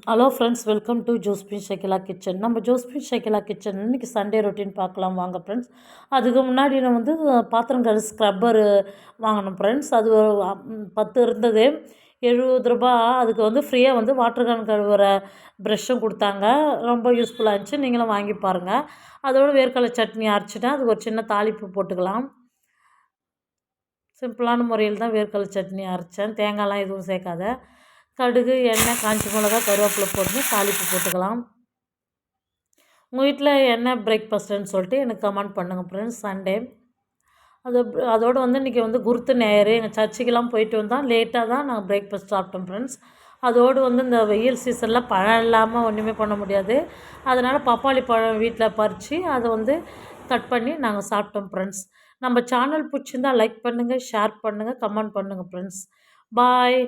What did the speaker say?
Hello friends, welcome to Josephine Shakila kitchen. நம்ம Josephine Shakila kitchen இன்றைக்கி Sunday routine பார்க்கலாம் வாங்க ஃப்ரெண்ட்ஸ். அதுக்கு முன்னாடி நான் பாத்திரம் கழுவு ஸ்க்ரப்பர் வாங்கினோம் ஃப்ரெண்ட்ஸ். அது 10 இருந்தது, ரூ. 70. அதுக்கு ஃப்ரீயாக வாட்டர் கேன் கழுவுற ப்ரெஷ்ஷும் கொடுத்தாங்க. ரொம்ப யூஸ்ஃபுல்லாக இருந்துச்சு, நீங்களும் வாங்கி பாருங்கள். அதோட வேர்க்கடலை சட்னி அரைச்சிட்டேன். அதுக்கு ஒரு சின்ன தாளிப்பு போட்டுக்கலாம். சிம்பிளான முறையில் தான் வேர்க்கடலை சட்னி அரைச்சேன், தேங்காய்லாம் எதுவும் சேர்க்காத. கடுகு, எண்ணெய், காஞ்ச மிளகா, கருவேப்பிலை போட்டு தாளிப்பு போட்டுக்கலாம். உங்கள் வீட்டில் என்ன பிரேக்ஃபாஸ்ட்டுன்னு சொல்லிட்டு எனக்கு கமெண்ட் பண்ணுங்கள் ஃப்ரெண்ட்ஸ். சண்டே அதோடு இன்றைக்கி குருத்து ஞாயிறு, எங்கள் சர்ச்சுக்கெல்லாம் போயிட்டு வந்தால் லேட்டாக தான் நாங்கள் பிரேக்ஃபாஸ்ட் சாப்பிட்டோம் ஃப்ரெண்ட்ஸ். அதோடு இந்த வெயில் சீசனில் பழம் இல்லாமல் ஒன்றுமே பண்ண முடியாது. அதனால் பப்பாளி பழம் வீட்டில் பறித்து அதை கட் பண்ணி நாங்கள் சாப்பிட்டோம் ஃப்ரெண்ட்ஸ். நம்ம சேனல் பிடிச்சிருந்தால் லைக் பண்ணுங்கள், ஷேர் பண்ணுங்கள், கமெண்ட் பண்ணுங்கள் ஃப்ரெண்ட்ஸ். பாய்.